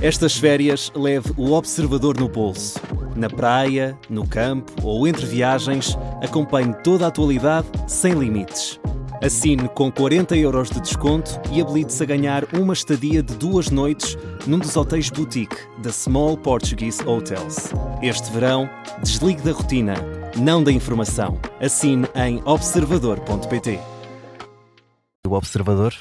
Estas férias leve o observador no bolso. Na praia, no campo ou entre viagens, acompanhe toda a atualidade sem limites. Assine com 40€ de desconto e habilite-se a ganhar uma estadia de 2 noites num dos hotéis boutique da Small Portuguese Hotels. Este verão, desligue da rotina, não da informação. Assine em observador.pt. O Observador.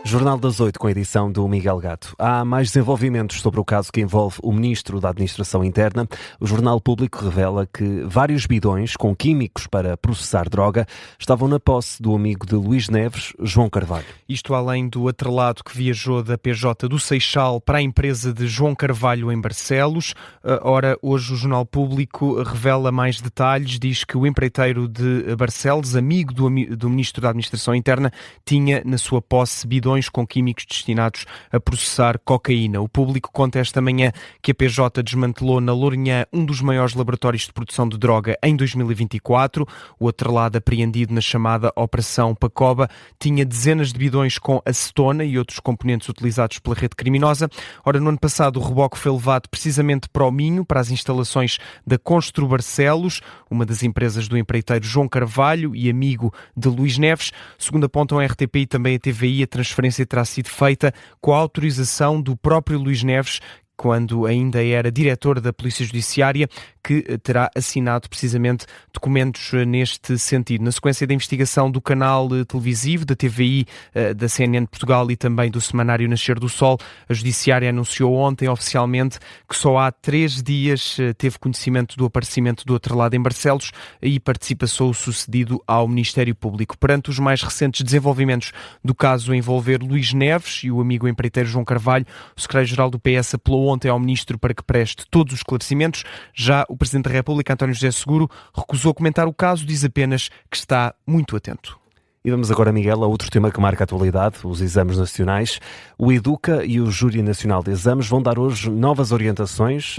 Jornal das 8 com a edição do Miguel Gato. Há mais desenvolvimentos sobre o caso que envolve o Ministro da Administração Interna. O Jornal Público revela que vários bidões com químicos para processar droga estavam na posse do amigo de Luís Neves, João Carvalho. Isto além do atrelado que viajou da PJ do Seixal para a empresa de João Carvalho em Barcelos. Ora, hoje o Jornal Público revela mais detalhes. Diz que o empreiteiro de Barcelos, amigo do Ministro da Administração Interna, tinha na sua posse bidões com químicos destinados a processar cocaína. O Público conta esta manhã que a PJ desmantelou na Lourinhã um dos maiores laboratórios de produção de droga em 2024. O atrelado apreendido na chamada Operação Pacoba tinha dezenas de bidões com acetona e outros componentes utilizados pela rede criminosa. Ora, no ano passado o reboque foi levado precisamente para o Minho, para as instalações da Constru Barcelos, uma das empresas do empreiteiro João Carvalho e amigo de Luís Neves. Segundo apontam a RTP e também a TVI, a transferência terá sido feita com a autorização do próprio Luís Neves, quando ainda era diretor da Polícia Judiciária, que terá assinado precisamente documentos neste sentido. Na sequência da investigação do canal televisivo, da TVI, da CNN Portugal e também do semanário Nascer do Sol, a Judiciária anunciou ontem oficialmente que só há 3 dias teve conhecimento do aparecimento do atrelado em Barcelos e participação sucedido ao Ministério Público. Perante os mais recentes desenvolvimentos do caso a envolver Luís Neves e o amigo empreiteiro João Carvalho, o secretário-geral do PS apelou ontem ao Ministro para que preste todos os esclarecimentos. Já o Presidente da República, António José Seguro, recusou comentar o caso, diz apenas que está muito atento. E vamos agora, Miguel, a outro tema que marca a atualidade, os exames nacionais. O Educa e o Júri Nacional de Exames vão dar hoje novas orientações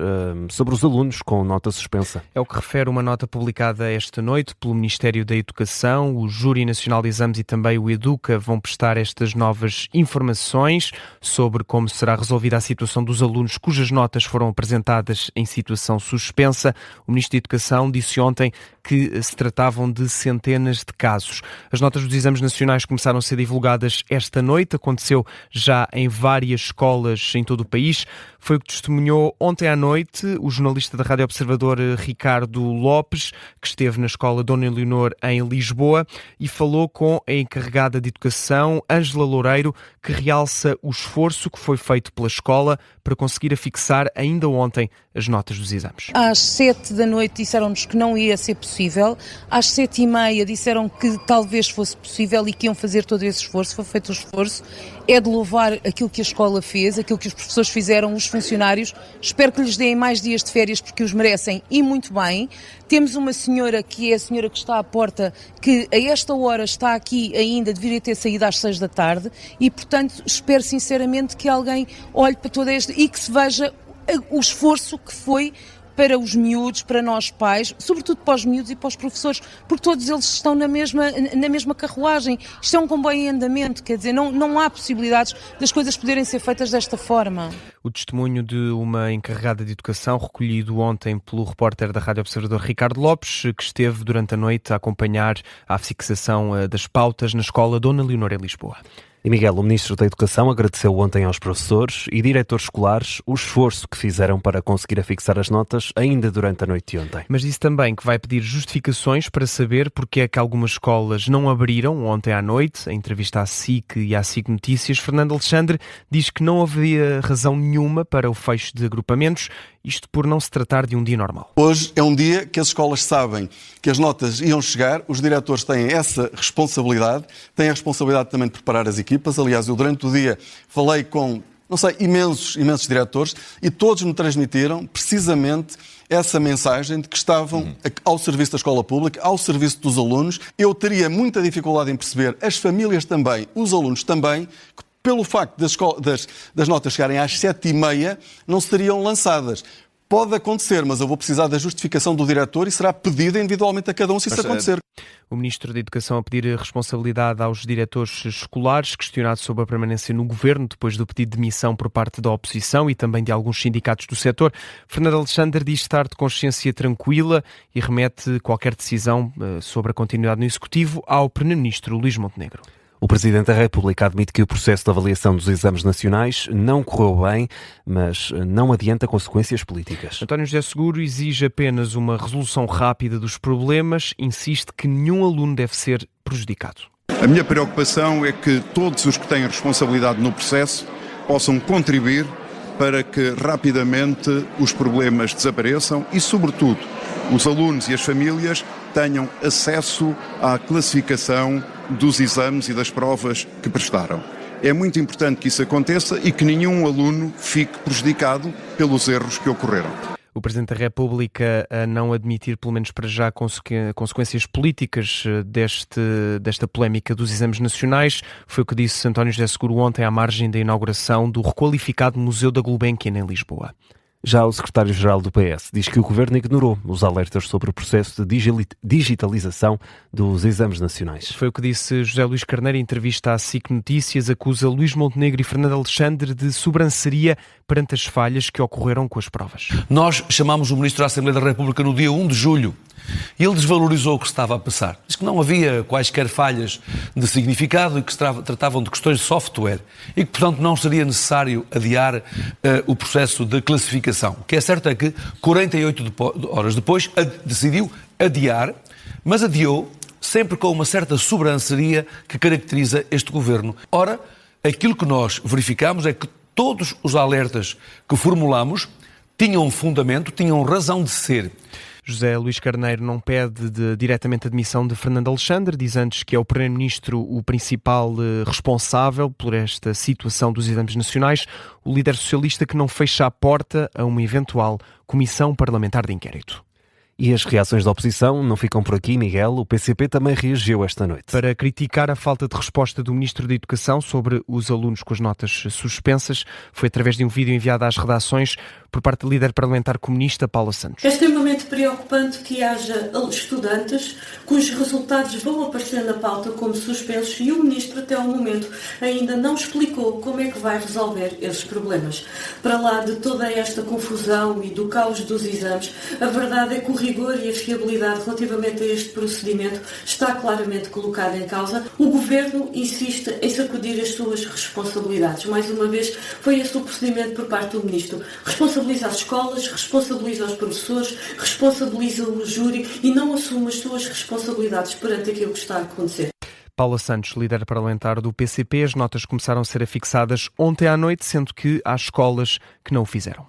sobre os alunos com nota suspensa. É o que refere uma nota publicada esta noite pelo Ministério da Educação. O Júri Nacional de Exames e também o Educa vão prestar estas novas informações sobre como será resolvida a situação dos alunos cujas notas foram apresentadas em situação suspensa. O Ministro da Educação disse ontem que se tratavam de centenas de casos. As notas dos exames nacionais começaram a ser divulgadas esta noite, aconteceu já em várias escolas em todo o país. Foi o que testemunhou ontem à noite o jornalista da Rádio Observador Ricardo Lopes, que esteve na escola Dona Leonor em Lisboa e falou com a encarregada de educação, Ângela Loureiro, que realça o esforço que foi feito pela escola para conseguir afixar ainda ontem as notas dos exames. Às 7 da noite disseram-nos que não ia ser possível, às 7h30 disseram que talvez fosse possível e que iam fazer todo esse esforço. Foi feito o esforço. É de louvar aquilo que a escola fez, aquilo que os professores fizeram, os funcionários. Espero que lhes deem mais dias de férias porque os merecem e muito bem. Temos uma senhora, que é a senhora que está à porta, que a esta hora está aqui ainda, deveria ter saído às 6 da tarde e, portanto, espero sinceramente que alguém olhe para toda esta e que se veja o esforço que foi para os miúdos, para nós pais, sobretudo para os miúdos e para os professores, porque todos eles estão na mesma carruagem. Isto é um comboio em andamento, quer dizer, não há possibilidades das coisas poderem ser feitas desta forma. O testemunho de uma encarregada de educação recolhido ontem pelo repórter da Rádio Observador Ricardo Lopes, que esteve durante a noite a acompanhar a fixação das pautas na escola Dona Leonor em Lisboa. E Miguel, o Ministro da Educação agradeceu ontem aos professores e diretores escolares o esforço que fizeram para conseguir afixar as notas ainda durante a noite de ontem. Mas disse também que vai pedir justificações para saber porque é que algumas escolas não abriram ontem à noite. Em entrevista à SIC e à SIC Notícias, Fernando Alexandre diz que não havia razão nenhuma para o fecho de agrupamentos, isto por não se tratar de um dia normal. Hoje é um dia que as escolas sabem que as notas iam chegar, os diretores têm essa responsabilidade, têm a responsabilidade também de preparar as equipas. Aliás, eu durante o dia falei com, imensos diretores e todos me transmitiram precisamente essa mensagem de que estavam ao serviço da escola pública, ao serviço dos alunos. Eu teria muita dificuldade em perceber, as famílias também, os alunos também, que pelo facto das notas chegarem às 7h30 não seriam lançadas. Pode acontecer, mas eu vou precisar da justificação do diretor e será pedida individualmente a cada um se isso acontecer. O Ministro da Educação a pedir responsabilidade aos diretores escolares, questionado sobre a permanência no governo depois do pedido de demissão por parte da oposição e também de alguns sindicatos do setor. Fernando Alexandre diz estar de consciência tranquila e remete qualquer decisão sobre a continuidade no Executivo ao Primeiro-Ministro Luís Montenegro. O Presidente da República admite que o processo de avaliação dos exames nacionais não correu bem, mas não adianta consequências políticas. António José Seguro exige apenas uma resolução rápida dos problemas, insiste que nenhum aluno deve ser prejudicado. A minha preocupação é que todos os que têm responsabilidade no processo possam contribuir para que rapidamente os problemas desapareçam e, sobretudo, os alunos e as famílias tenham acesso à classificação dos exames e das provas que prestaram. É muito importante que isso aconteça e que nenhum aluno fique prejudicado pelos erros que ocorreram. O Presidente da República a não admitir, pelo menos para já, consequências políticas desta polémica dos exames nacionais. Foi o que disse António José Seguro ontem à margem da inauguração do requalificado Museu da Gulbenkian em Lisboa. Já o secretário-geral do PS diz que o governo ignorou os alertas sobre o processo de digitalização dos exames nacionais. Foi o que disse José Luís Carneiro em entrevista à SIC Notícias. Acusa Luís Montenegro e Fernando Alexandre de sobranceria perante as falhas que ocorreram com as provas. Nós chamámos o Ministro da Assembleia da República no dia 1 de julho e ele desvalorizou o que se estava a passar. Diz que não havia quaisquer falhas de significado e que se tratavam de questões de software e que, portanto, não seria necessário adiar o processo de classificação. O que é certo é que 48 horas depois decidiu adiar, mas adiou sempre com uma certa sobranceria que caracteriza este governo. Ora, aquilo que nós verificamos é que todos os alertas que formulamos tinham um fundamento, tinham razão de ser. José Luís Carneiro não pede diretamente a demissão de Fernando Alexandre, diz antes que é o Primeiro-Ministro o principal responsável por esta situação dos exames nacionais. O líder socialista que não fecha a porta a uma eventual comissão parlamentar de inquérito. E as reações da oposição não ficam por aqui, Miguel. O PCP também reagiu esta noite. Para criticar a falta de resposta do Ministro da Educação sobre os alunos com as notas suspensas, foi através de um vídeo enviado às redações por parte do líder parlamentar comunista, Paula Santos. É extremamente preocupante que haja estudantes cujos resultados vão aparecer na pauta como suspensos e o Ministro, até ao momento, ainda não explicou como é que vai resolver esses problemas. Para lá de toda esta confusão e do caos dos exames, a verdade é que o rigor e a fiabilidade relativamente a este procedimento está claramente colocada em causa. O Governo insiste em sacudir as suas responsabilidades. Mais uma vez, foi esse o procedimento por parte do Ministro. Responsabiliza as escolas, responsabiliza os professores, responsabiliza o júri e não assume as suas responsabilidades perante aquilo que está a acontecer. Paula Santos, líder parlamentar do PCP, as notas começaram a ser afixadas ontem à noite, sendo que há escolas que não o fizeram.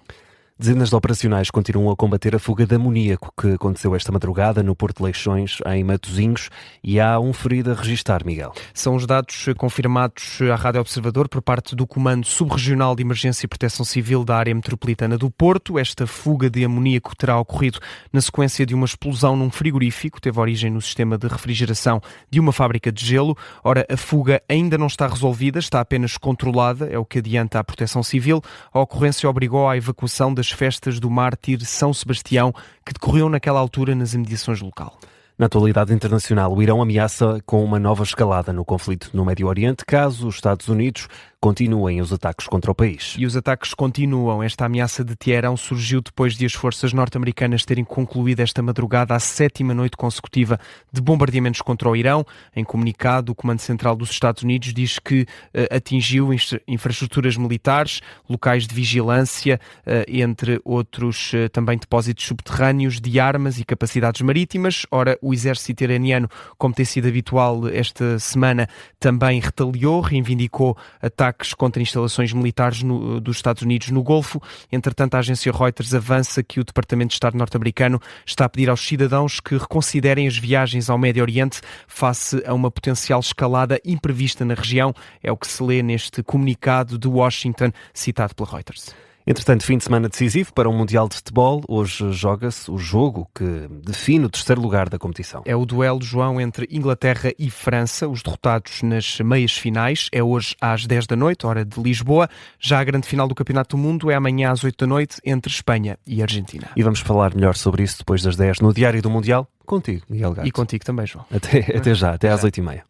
Dezenas de operacionais continuam a combater a fuga de amoníaco que aconteceu esta madrugada no Porto de Leixões, em Matosinhos, e há um ferido a registar, Miguel. São os dados confirmados à Rádio Observador por parte do Comando Subregional de Emergência e Proteção Civil da área metropolitana do Porto. Esta fuga de amoníaco terá ocorrido na sequência de uma explosão num frigorífico, teve origem no sistema de refrigeração de uma fábrica de gelo. Ora, a fuga ainda não está resolvida, está apenas controlada, é o que adianta a Proteção Civil. A ocorrência obrigou à evacuação das festas do Mártir São Sebastião, que decorriam naquela altura nas imediações do local. Na atualidade internacional, o Irão ameaça com uma nova escalada no conflito no Médio Oriente, caso os Estados Unidos continuem os ataques contra o país. E os ataques continuam. Esta ameaça de Teherão surgiu depois de as forças norte-americanas terem concluído esta madrugada a 7ª noite consecutiva de bombardeamentos contra o Irão. Em comunicado, o Comando Central dos Estados Unidos diz que atingiu infraestruturas militares, locais de vigilância, entre outros também depósitos subterrâneos de armas e capacidades marítimas. Ora, o exército iraniano, como tem sido habitual esta semana, também retaliou, reivindicou ataques contra instalações militares dos Estados Unidos no Golfo. Entretanto, a agência Reuters avança que o Departamento de Estado norte-americano está a pedir aos cidadãos que reconsiderem as viagens ao Médio Oriente face a uma potencial escalada imprevista na região. É o que se lê neste comunicado de Washington, citado pela Reuters. Entretanto, fim de semana decisivo para um Mundial de Futebol. Hoje joga-se o jogo que define o terceiro lugar da competição. É o duelo, João, entre Inglaterra e França, os derrotados nas meias finais. É hoje às 10 da noite, hora de Lisboa. Já a grande final do Campeonato do Mundo é amanhã às 8 da noite, entre Espanha e Argentina. E vamos falar melhor sobre isso depois das 10 no Diário do Mundial, contigo, Miguel Gato. E contigo também, João. Até já, até às 8h30.